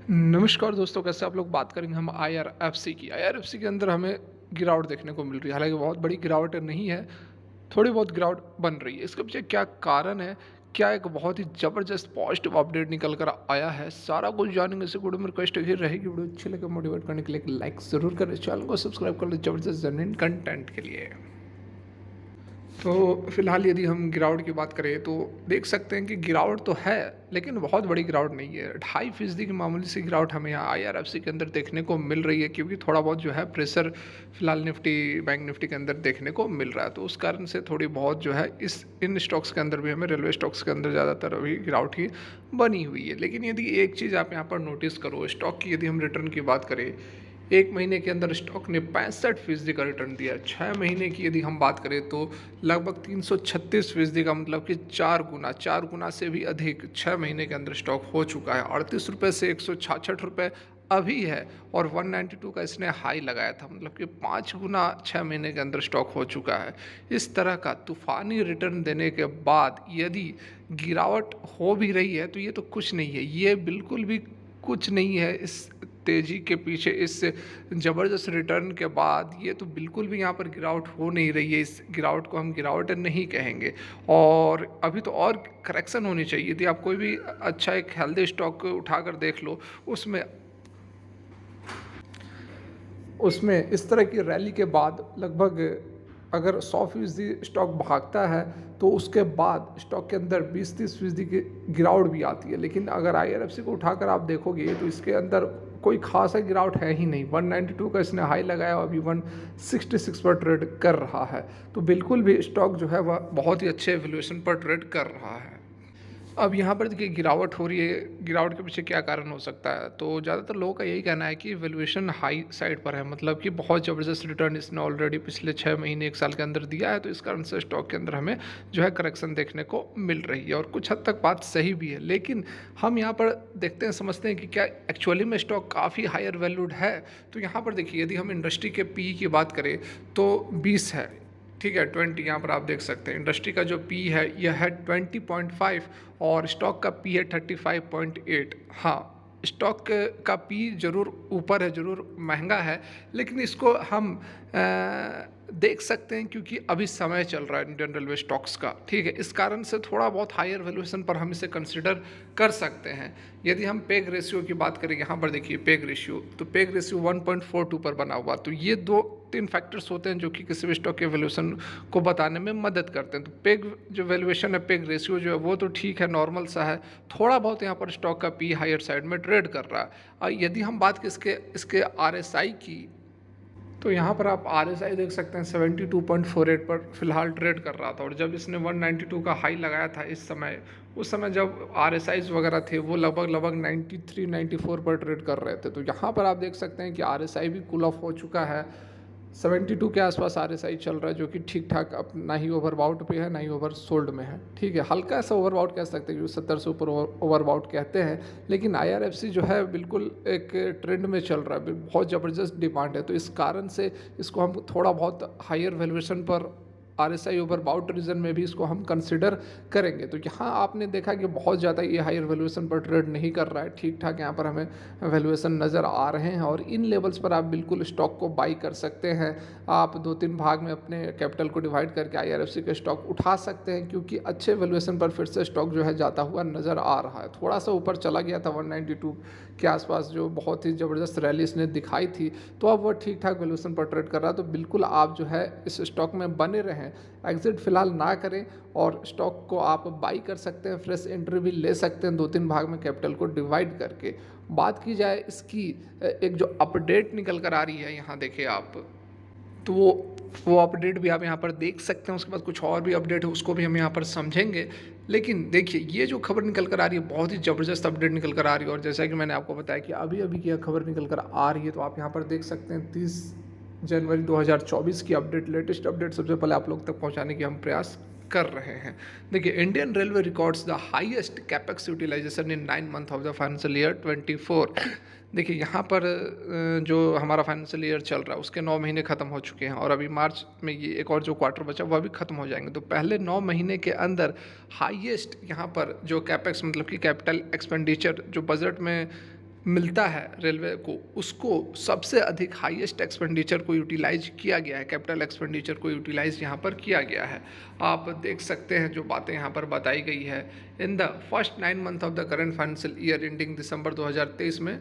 नमस्कार दोस्तों, कैसे आप लोग। बात करेंगे हम आईआरएफसी की। आईआरएफसी के अंदर हमें गिरावट देखने को मिल रही है। हालांकि बहुत बड़ी गिरावट नहीं है, थोड़ी बहुत गिरावट बन रही है। इसके पीछे क्या कारण है, क्या एक बहुत ही ज़बरदस्त पॉजिटिव अपडेट निकल कर आया है, सारा कुछ जानेंगे। इसे वीडियो में रिक्वेस्ट यही रहेगी, वीडियो अच्छी लगे मोटिवेट करने के लिए एक लाइक ज़रूर करें, चैनल को सब्सक्राइब कर लो जबरदस्त जर्नल कंटेंट के लिए। तो फिलहाल यदि हम गिरावट की बात करें तो देख सकते हैं कि गिरावट तो है, लेकिन बहुत बड़ी गिरावट नहीं है। 2.5% की मामूली सी गिरावट हमें यहाँ आईआरएफसी के अंदर देखने को मिल रही है, क्योंकि थोड़ा बहुत जो है प्रेशर फिलहाल निफ्टी बैंक निफ्टी के अंदर देखने को मिल रहा है। तो उस कारण से थोड़ी बहुत जो है इन स्टॉक्स के अंदर भी हमें, रेलवे स्टॉक्स के अंदर ज़्यादातर अभी गिरावट ही बनी हुई है। लेकिन यदि एक चीज़ आप यहाँ पर नोटिस करो, स्टॉक की यदि हम रिटर्न की बात करें, एक महीने के अंदर स्टॉक ने 65% का रिटर्न दिया। 6 महीने की यदि हम बात करें तो लगभग 336% का, मतलब कि 4 गुना से भी अधिक 6 महीने के अंदर स्टॉक हो चुका है। 38 रुपये से 166 रुपये अभी है, और 192 का इसने हाई लगाया था, मतलब कि 5 गुना 6 महीने के अंदर स्टॉक हो चुका है। इस तरह का तूफानी रिटर्न देने के बाद यदि गिरावट हो भी रही है तो ये तो कुछ नहीं है, ये बिल्कुल भी कुछ नहीं है। इस तेज़ी के पीछे, इस ज़बरदस्त रिटर्न के बाद ये तो बिल्कुल भी यहाँ पर गिरावट हो नहीं रही है। इस गिरावट को हम गिरावट नहीं कहेंगे, और अभी तो और करेक्शन होनी चाहिए थी। आप कोई भी अच्छा एक हेल्दी स्टॉक उठाकर देख लो, उसमें उसमें इस तरह की रैली के बाद लगभग अगर 100% स्टॉक भागता है तो उसके बाद स्टॉक के अंदर 20-30% की गिरावट भी आती है। लेकिन अगर आईआरएफसी को उठाकर आप देखोगे तो इसके अंदर कोई खासा गिरावट है ही नहीं। 192 का इसने हाई लगाया और अभी 166 पर ट्रेड कर रहा है। तो बिल्कुल भी स्टॉक जो है वह बहुत ही अच्छे वैल्यूएशन पर ट्रेड कर रहा है। अब यहाँ पर देखिए गिरावट हो रही है, गिरावट के पीछे क्या कारण हो सकता है। तो ज़्यादातर लोगों का यही कहना है कि वैल्यूएशन हाई साइड पर है, मतलब कि बहुत ज़बरदस्त रिटर्न इसने ऑलरेडी पिछले 6 महीने 1 साल के अंदर दिया है। तो इस कारण से स्टॉक के अंदर हमें जो है करेक्शन देखने को मिल रही है, और कुछ हद तक बात सही भी है। लेकिन हम यहाँ पर देखते हैं, समझते हैं कि क्या एक्चुअली में स्टॉक काफ़ी हायर वैल्यूड है। तो यहाँ पर देखिए, यदि हम इंडस्ट्री के पी की बात करें तो 20 है, ठीक है। 20 यहाँ पर आप देख सकते हैं। इंडस्ट्री का जो पी है यह है 20.5, और स्टॉक का पी है 35.8। हाँ, स्टॉक का पी जरूर ऊपर है, जरूर महंगा है, लेकिन इसको हम देख सकते हैं क्योंकि अभी समय चल रहा है इंडियन रेलवे स्टॉक्स का, ठीक है। इस कारण से थोड़ा बहुत हायर वैल्यूएशन पर हम इसे कंसिडर कर सकते हैं। यदि हम पेग रेशियो की बात करें, यहाँ पर देखिए पेग रेशियो, तो पेग रेशियो 1.42 पर बना हुआ। तो ये 2-3 फैक्टर्स होते हैं जो कि किसी भी स्टॉक के वैल्यूएशन को बताने में मदद करते हैं। तो पेग जो वैल्यूएशन है, पेग रेशियो जो है वो तो ठीक है, नॉर्मल सा है। थोड़ा बहुत यहाँ पर स्टॉक का पी हायर साइड में ट्रेड कर रहा है। और यदि हम बात करें इसके आरएसआई की, तो यहाँ पर आप आरएसआई देख सकते हैं 72.48 पर फिलहाल ट्रेड कर रहा था। और जब इसने 192 का हाई लगाया था, उस समय जब आरएसआईज वगैरह थे वो लगभग लगभग 93-94 पर ट्रेड कर रहे थे। तो यहाँ पर आप देख सकते हैं कि आरएसआई भी कूल ऑफ हो चुका है। 72 के आसपास आरएसआई चल रहा है, जो कि ठीक ठाक, अब ना ही ओवरबाउट पे है ना ही ओवर सोल्ड में है, ठीक है। हल्का सा ओवरबाउट कह सकते हैं, क्योंकि 70 से ऊपर ओवरबाउट कहते हैं। लेकिन आईआरएफसी जो है बिल्कुल एक ट्रेंड में चल रहा है, बहुत ज़बरदस्त डिमांड है। तो इस कारण से इसको हम थोड़ा बहुत हायर वैल्यूएशन पर आरएसआई ओवरबाउट रीजन में भी इसको हम कंसिडर करेंगे। तो यहाँ आपने देखा कि बहुत ज़्यादा ये हायर वैल्यूएशन पर ट्रेड नहीं कर रहा है, ठीक ठाक यहाँ पर हमें वैल्यूएशन नज़र आ रहे हैं। और इन लेवल्स पर आप बिल्कुल स्टॉक को बाई कर सकते हैं। आप 2-3 भाग में अपने कैपिटल को डिवाइड करके आईआरएफसी के स्टॉक उठा सकते हैं, क्योंकि अच्छे वैल्यूएशन पर फिर से स्टॉक जो है जाता हुआ नज़र आ रहा है। थोड़ा सा ऊपर चला गया था 192 के आसपास, जो बहुत ही ज़बरदस्त रैली इसने दिखाई थी। तो अब वह ठीक ठाक वैल्यूएशन पर ट्रेड कर रहा है। तो बिल्कुल आप जो है इस स्टॉक में बने रहें, एग्जिट फिलहाल ना करें, और स्टॉक को आप बाई कर सकते हैं, फ्रेश एंट्री भी ले सकते हैं 2-3 भाग में कैपिटल को डिवाइड करके। बात की जाए इसकी एक जो अपडेट निकल कर आ रही है, यहाँ देखिए आप, तो वो अपडेट भी आप यहाँ पर देख सकते हैं। उसके बाद कुछ और भी अपडेट है, उसको भी हम यहाँ पर समझेंगे। लेकिन देखिए, ये जो खबर निकल कर आ रही है, बहुत ही ज़बरदस्त अपडेट निकल कर आ रही है। और जैसा कि मैंने आपको बताया कि अभी अभी की यह खबर निकल कर आ रही है, तो आप यहाँ पर देख सकते हैं 30 जनवरी 2024 की अपडेट, लेटेस्ट अपडेट सबसे पहले आप लोग तक पहुँचाने की हम प्रयास कर रहे हैं। देखिए, Indian railway records the highest capex utilization in 9 month of the financial year 24। देखिए, यहाँ पर जो हमारा फाइनेंशियल ईयर चल रहा है उसके 9 महीने ख़त्म हो चुके हैं, और अभी मार्च में ये एक और जो क्वार्टर बचा वह भी ख़त्म हो जाएंगे। तो पहले 9 महीने के अंदर हाईएस्ट यहाँ पर जो कैपेक्स, मतलब कि कैपिटल एक्सपेंडिचर जो बजट में मिलता है रेलवे को, उसको सबसे अधिक हाईएस्ट एक्सपेंडिचर को यूटिलाइज किया गया है, कैपिटल एक्सपेंडिचर को यूटिलाइज यहाँ पर किया गया है। आप देख सकते हैं जो बातें यहाँ पर बताई गई है। In the first 9 month of the current financial year ending December 2023 में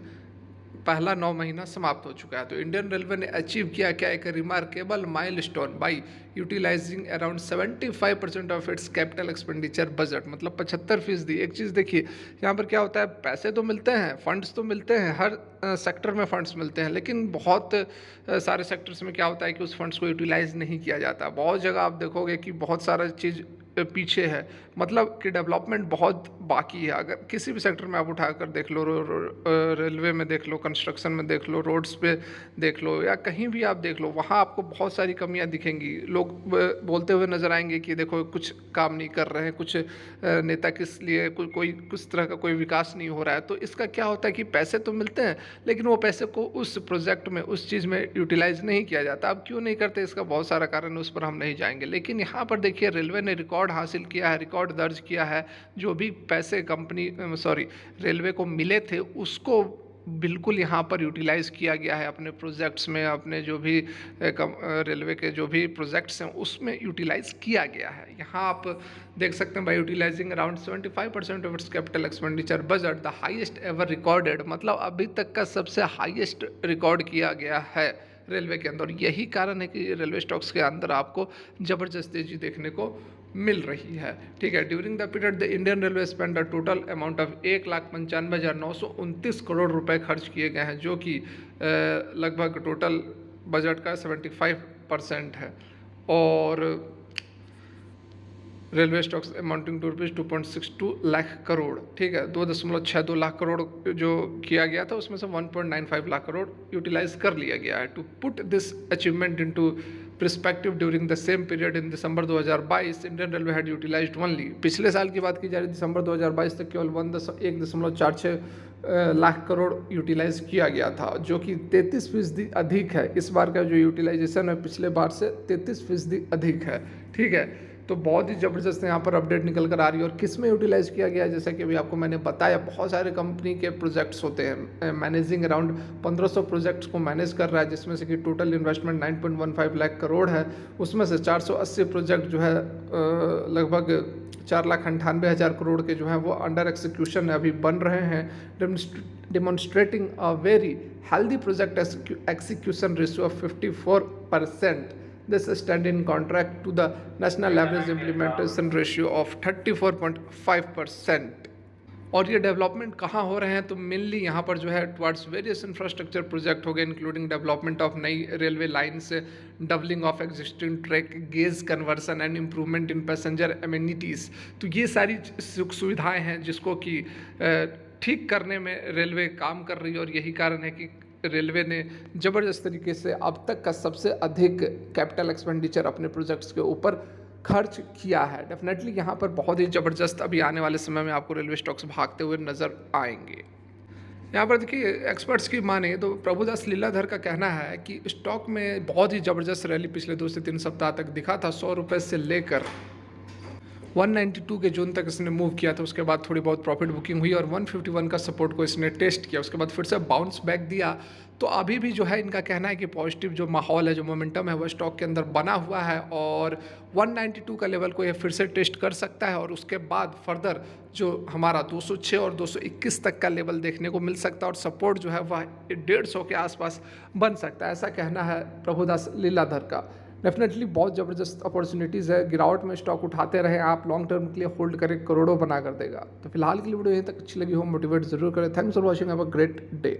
पहला 9 महीना समाप्त हो चुका है। तो इंडियन रेलवे ने अचीव किया क्या, एक remarkable milestone by utilizing around 75% of its capital expenditure budget, मतलब 75%। एक चीज़ देखिए, यहाँ पर क्या होता है, पैसे तो मिलते हैं, फंड्स तो मिलते हैं, हर सेक्टर में फंड्स मिलते हैं, लेकिन बहुत सारे सेक्टर्स में क्या होता है कि उस फंड्स को यूटिलाइज नहीं किया जाता। बहुत जगह आप देखोगे कि बहुत सारा चीज़ पीछे है, मतलब कि डेवलपमेंट बहुत बाकी है। अगर किसी भी सेक्टर में आप उठाकर देख लो, रेलवे में देख लो, कंस्ट्रक्शन में देख लो, रोड्स पे देख लो, या कहीं भी आप देख लो, वहाँ आपको बहुत सारी कमियाँ दिखेंगी। लोग बोलते हुए नजर आएंगे कि देखो कुछ काम नहीं कर रहे हैं, कुछ नेता किस लिए कोई किस तरह का कोई विकास नहीं हो रहा है। तो इसका क्या होता है कि पैसे तो मिलते हैं, लेकिन वो पैसे को उस प्रोजेक्ट में, उस चीज़ में यूटिलाइज नहीं किया जाता। अब क्यों नहीं करते, इसका बहुत सारा कारण, उस पर हम नहीं जाएंगे। लेकिन यहाँ पर देखिए, रेलवे ने रिकॉर्ड हासिल किया है, रिकॉर्ड दर्ज किया है। जो भी पैसे रेलवे को मिले थे, उसको बिल्कुल यहाँ पर यूटिलाइज किया गया है अपने प्रोजेक्ट्स में, अपने जो भी रेलवे के जो भी प्रोजेक्ट्स हैं उसमें यूटिलाइज किया गया है। यहाँ आप देख सकते हैं, by utilizing around 75% of its capital expenditure budget, the highest ever recorded, मतलब अभी तक का सबसे हाईएस्ट रिकॉर्ड किया गया है रेलवे के अंदर। यही कारण है कि रेलवे स्टॉक्स के अंदर आपको ज़बरदस्त तेजी देखने को मिल रही है। ठीक है, during the period the Indian railway spend the total amount of 1,95,929 crore रुपए खर्च किए गए हैं, जो कि लगभग टोटल बजट का 75% है। और railway stocks amounting to rupees 2.62 lakh crore, ठीक है, 2.62 लाख करोड़ जो किया गया था, उसमें से 1.95 लाख करोड़ यूटिलाइज कर लिया गया है। To put this achievement into perspective, during the same period in December 2022 Indian railway had utilized only, पिछले साल की बात की जा रही, दिसंबर 2022 तक केवल 1.46 लाख करोड़ यूटिलाइज किया गया था, जो कि 33% अधिक है। इस बार का जो यूटिलाइजेशन है पिछले बार से 33% अधिक है। ठीक है, तो बहुत ही ज़बरदस्त यहाँ पर अपडेट निकल कर आ रही है। और किस में यूटिलाइज किया गया है, जैसा कि अभी आपको मैंने बताया, बहुत सारे कंपनी के प्रोजेक्ट्स होते हैं, मैनेजिंग अराउंड 1500 प्रोजेक्ट्स को मैनेज कर रहा है, जिसमें से कि टोटल इन्वेस्टमेंट 9.15 लाख करोड़ है। उसमें से 480 प्रोजेक्ट जो है लगभग 4,98,000 करोड़ के जो हैं वो अंडर एक्सिक्यूशन अभी बन रहे हैं, demonstrating a very healthy project execution ratio of 54%. This stand in contract to the national average implementation ratio of 34.5%. और ये डेवलपमेंट कहाँ हो रहे हैं, तो मेनली यहाँ पर जो है टुवर्ड्स वेरियस इंफ्रास्ट्रक्चर प्रोजेक्ट हो गए, इंक्लूडिंग डेवलपमेंट ऑफ नई railway lines, doubling of existing track, gauge conversion and improvement in passenger amenities. तो ये सारी सुख सुविधाएँ हैं जिसको कि ठीक करने में रेलवे काम कर रही है, और यही कारण है कि रेलवे ने ज़बरदस्त तरीके से अब तक का सबसे अधिक कैपिटल एक्सपेंडिचर अपने प्रोजेक्ट्स के ऊपर खर्च किया है। डेफिनेटली यहाँ पर बहुत ही ज़बरदस्त अभी आने वाले समय में आपको रेलवे स्टॉक्स भागते हुए नज़र आएंगे। यहाँ पर देखिए, एक्सपर्ट्स की माने तो प्रभुदास लीलाधर का कहना है कि स्टॉक में बहुत ही ज़बरदस्त रैली पिछले 2 से 3 सप्ताह तक दिखा था। 100 रुपये से लेकर 192 के जोन तक इसने मूव किया था, उसके बाद थोड़ी बहुत प्रॉफिट बुकिंग हुई और 151 का सपोर्ट को इसने टेस्ट किया, उसके बाद फिर से बाउंस बैक दिया। तो अभी भी जो है इनका कहना है कि पॉजिटिव जो माहौल है, जो मोमेंटम है, वो स्टॉक के अंदर बना हुआ है और 192 का लेवल को ये फिर से टेस्ट कर सकता है, और उसके बाद फर्दर जो हमारा 206 और 221 तक का लेवल देखने को मिल सकता है, और सपोर्ट जो है वह 150 के आसपास बन सकता है, ऐसा कहना है प्रभुदास लीलाधर का। डेफिनेटली बहुत ज़बरदस्त अपॉर्चुनिटीज़ है, गिरावट में स्टॉक उठाते रहें आप, लॉन्ग टर्म के लिए होल्ड करें, करोड़ों बना कर देगा। तो फिलहाल के लिए वीडियो यहीं तक अच्छी लगी हो, मोटिवेट जरूर करें। Thanks for watching, have a great day.